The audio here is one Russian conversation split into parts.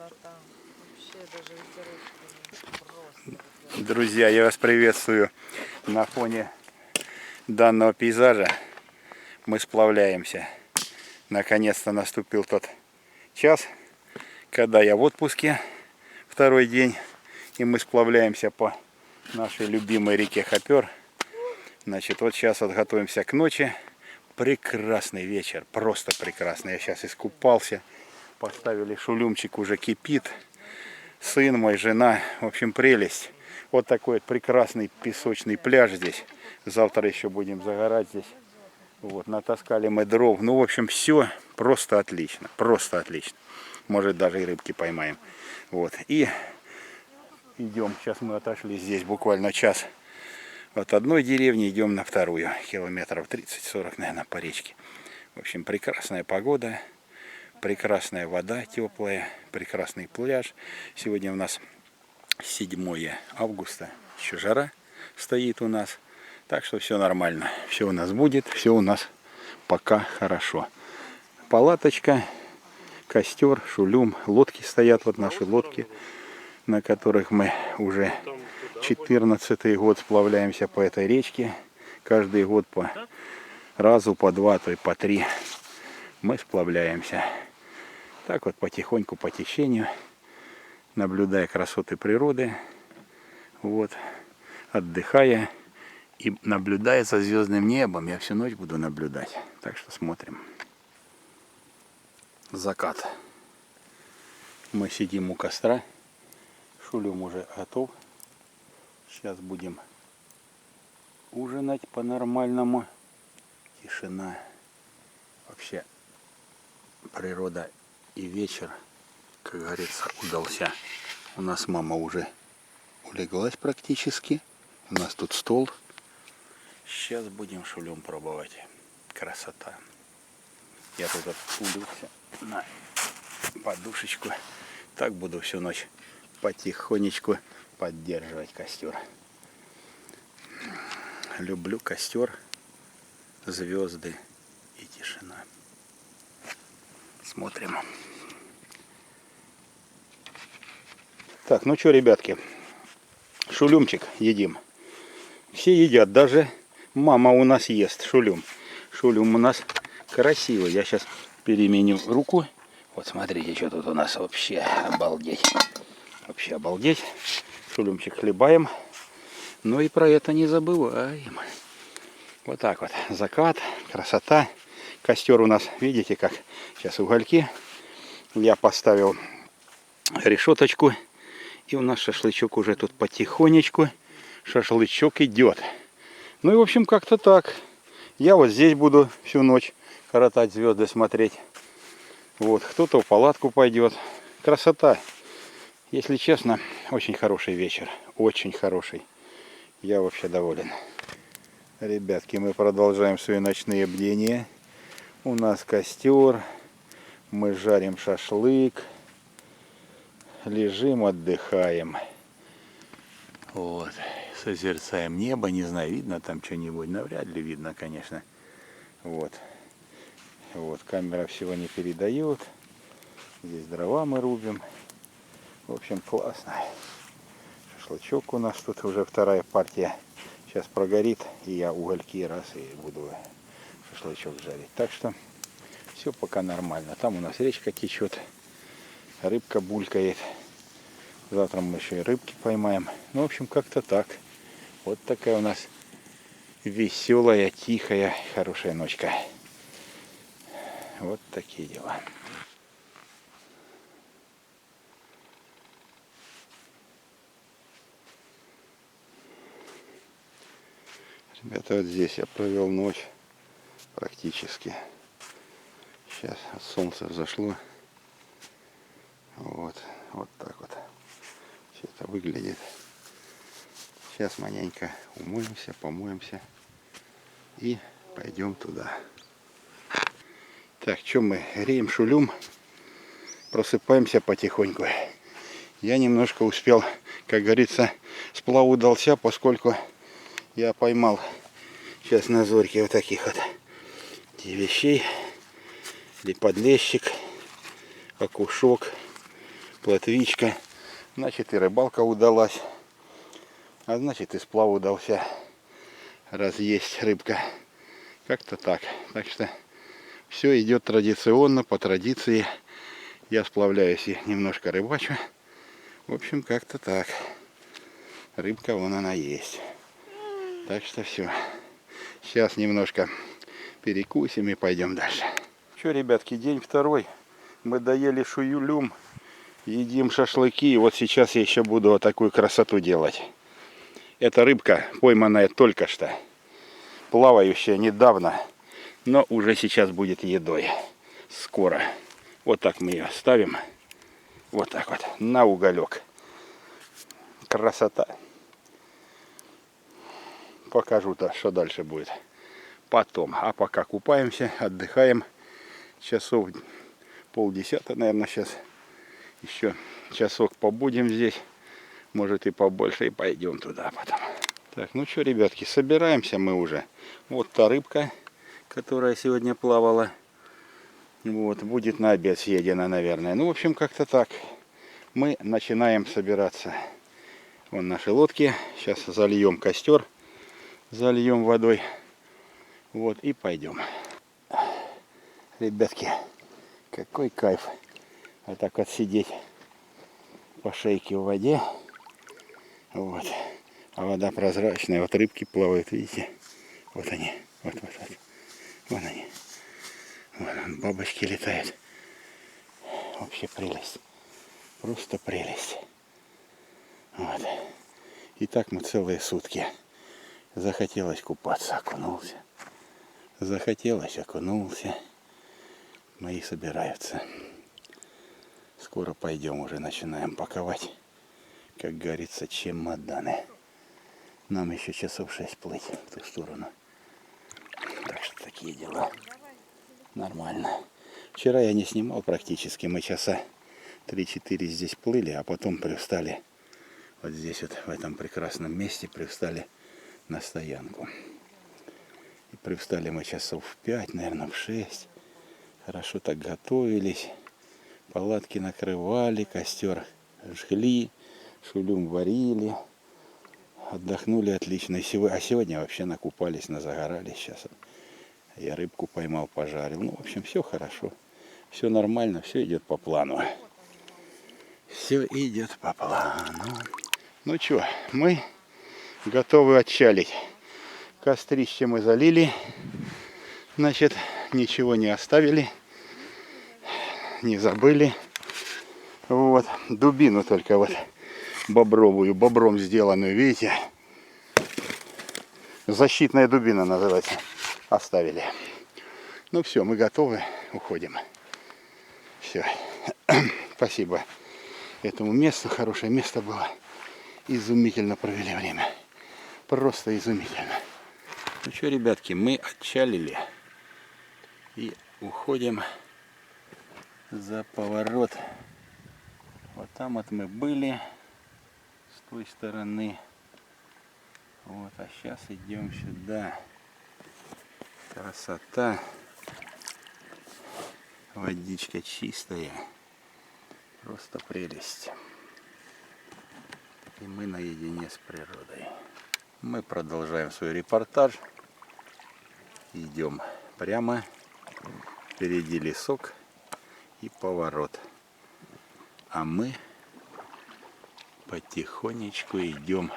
красота. Вообще даже ветерочек просто. Друзья, я вас приветствую на фоне данного пейзажа. Мы сплавляемся. Наконец-то наступил тот час, когда я в отпуске второй день, и мы сплавляемся по нашей любимой реке Хопер. Значит, вот сейчас вот готовимся к ночи. Прекрасный вечер, просто прекрасный. Я сейчас искупался, поставили шулюмчик, уже кипит. Сын мой, жена, в общем, прелесть. Вот такой вот прекрасный песочный пляж здесь. Завтра еще будем загорать здесь. Вот, натаскали мы дров. Ну, в общем, все просто отлично. Просто отлично. Может, даже и рыбки поймаем. Вот. И идем. Сейчас мы отошли здесь буквально час от одной деревни. Идем на вторую. Километров 30-40, наверное, по речке. В общем, прекрасная погода. Прекрасная вода теплая. Прекрасный пляж. Сегодня у нас 7 августа. Еще жара стоит у нас. Так что все нормально. Все у нас будет. Все у нас пока хорошо. Палаточка, костер, шулюм. Лодки стоят. Вот наши лодки, на которых мы уже 14-й год сплавляемся по этой речке. Каждый год по разу, по два, то и по три мы сплавляемся. Так вот потихоньку по течению, наблюдая красоты природы, вот, отдыхая и наблюдая за звездным небом. Я всю ночь буду наблюдать. Так что смотрим. Закат. Мы сидим у костра. Шулюм уже готов. Сейчас будем ужинать по-нормальному. Тишина. Вообще природа и вечер, как говорится, удался. У нас мама уже улеглась практически. У нас тут стол. Сейчас будем шулюм пробовать. Красота. Я тут улегся на подушечку. Так буду всю ночь потихонечку поддерживать костер. Люблю костер, звезды и тишина. Смотрим. Так, ну что, ребятки, шулюмчик едим. Все едят, даже мама у нас ест шулюм. Шулюм у нас красивый. Я сейчас переменю руку. Вот смотрите, что тут у нас вообще обалдеть. Вообще обалдеть. Шулюмчик хлебаем. Но и про это не забываем. Вот так вот. Закат, красота. Костер у нас, видите, как сейчас угольки. Я поставил решеточку. И у нас шашлычок уже тут потихонечку. Шашлычок идет. Ну и в общем как-то так. Я вот здесь буду всю ночь коротать, звезды смотреть. Вот, кто-то в палатку пойдет. Красота. Если честно, очень хороший вечер. Очень хороший. Я вообще доволен. Ребятки, мы продолжаем свои ночные бдения. У нас костер. Мы жарим шашлык. Лежим, отдыхаем. Вот. Созерцаем небо. Не знаю, видно там что-нибудь. Навряд ли видно, конечно. Вот. Вот. Камера всего не передает. Здесь дрова мы рубим. В общем, классно. Шашлычок у нас тут уже вторая партия. Сейчас прогорит. И я угольки раз и буду шашлычок жарить. Так что все пока нормально. Там у нас речка течет. Рыбка булькает. Завтра мы еще и рыбки поймаем. Ну, в общем, как-то так. Вот такая у нас веселая, тихая, хорошая ночка. Вот такие дела. Ребята, вот здесь я провел ночь практически. Сейчас солнце взошло. Вот, вот так вот. Все это выглядит. Сейчас маленько умоемся, помоемся и пойдем туда. Так, что мы греем шулюм, просыпаемся потихоньку. Я немножко успел, как говорится, сплав удался, поскольку я поймал сейчас на зорьке вот таких вот вещей. Или подлещик, окушок. плотвичка. Значит, и рыбалка удалась. А значит, и сплав удался. Раз есть рыбка. Как-то так. Так что все идет традиционно, по традиции. Я сплавляюсь и немножко рыбачу. В общем, как-то так. Рыбка вон она есть. Так что все. Сейчас немножко перекусим и пойдем дальше. Что, ребятки, день второй. Мы доели шуюлюм. Едим шашлыки. И вот сейчас я еще буду вот такую красоту делать. Эта рыбка, пойманная только что. Плавающая недавно. Но уже сейчас будет едой. Скоро. Вот так мы ее ставим. Вот так вот. На уголек. Красота. Покажу-то, что дальше будет. Потом. А пока купаемся, отдыхаем. Часов 9:30, наверное, сейчас. Еще часок побудем здесь. Может и побольше, и пойдем туда потом. Так, ну что, ребятки, собираемся мы уже. Вот та рыбка, которая сегодня плавала. Вот, будет на обед съедена, наверное. Ну, в общем, как-то так. Мы начинаем собираться. Вон наши лодки. Сейчас зальем костер. Зальем водой. Вот, и пойдем. Ребятки, какой кайф. Вот так вот сидеть по шейке в воде. Вот. А вода прозрачная. Вот рыбки плавают, видите? Вот они. Вот. Вон они. Вон бабочки летают. Вообще прелесть. Просто прелесть. Вот. И так мы целые сутки. Захотелось купаться, окунулся. Захотелось, окунулся. Мои собираются. Скоро пойдем уже, начинаем паковать, как говорится, чемоданы. Нам еще часов 6 плыть в ту сторону. Так что такие дела. Нормально. Вчера я не снимал практически. Мы часа 3-4 здесь плыли, а потом привстали. Вот здесь вот, в этом прекрасном месте, привстали на стоянку. И привстали мы часов в 5, наверное, в 6. Хорошо так готовились. Палатки накрывали, костер жгли, шулюм варили. Отдохнули отлично. А сегодня вообще накупались, назагорались сейчас. Я рыбку поймал, пожарил. Ну, в общем, все хорошо. Все нормально, все идет по плану. Все идет по плану. Ну что, мы готовы отчалить. Кострище мы залили. Значит, ничего не оставили. Не забыли. Вот. Дубину только вот бобровую, бобром сделанную, видите? Защитная дубина называется. Оставили. Ну все, мы готовы. Уходим. Все. Спасибо этому месту. Хорошее место было. Изумительно провели время. Просто изумительно. Ну что, ребятки, мы отчалили. И уходим за поворот. Вот там вот мы были. С той стороны. Вот, а сейчас идем сюда. Красота. Водичка чистая. Просто прелесть. И мы наедине с природой. Мы продолжаем свой репортаж. Идем прямо. Впереди лесок и поворот. А мы потихонечку идем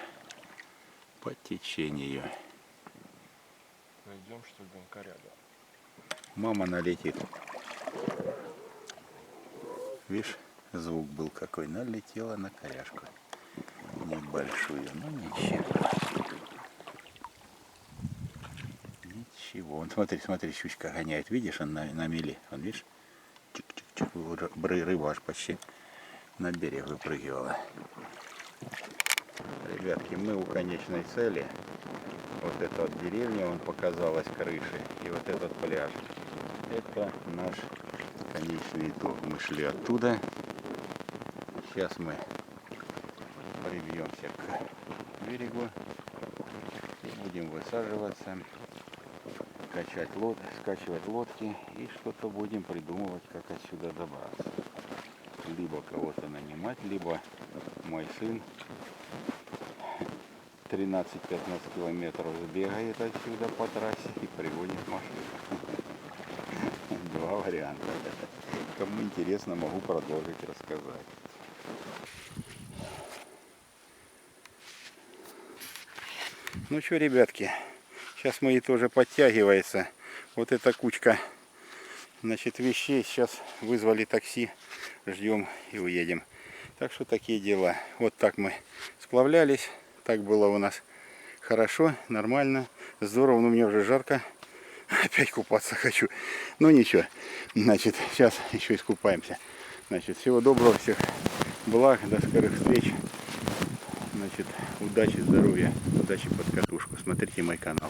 по течению. Найдем, что ли, донкаря, да? Мама налетит. Видишь, звук был какой. Налетела на коряшку. Небольшую, но ничего. Ничего. Вон, смотри, щучка гоняет. Видишь, он на мели. Он, видишь? Чик-чик-чик. Рыба аж почти на берег выпрыгивала. Ребятки, мы у конечной цели. Вот эта вот деревня, он показалась крышей. И вот этот пляж. Это наш конечный итог. Мы шли оттуда. Сейчас мы прибьемся к берегу. И будем высаживаться. Скачивать лодки. И что-то будем придумывать, как отсюда добраться. либо кого-то нанимать, либо мой сын 13-15 километров сбегает отсюда по трассе и пригонит машину. Два варианта. Кому интересно, могу продолжить рассказать. Ну что, ребятки, сейчас мои тоже подтягивается. Вот эта кучка, значит, вещей. Сейчас вызвали такси, ждем и уедем. Так что такие дела. Вот так мы сплавлялись. Так было у нас хорошо, нормально, здорово. Но мне уже жарко. Опять купаться хочу. Ну ничего. Значит, сейчас еще искупаемся. Значит, всего доброго, всех благ, до скорых встреч. Значит, удачи, здоровья, удачи под катушку. Смотрите мой канал.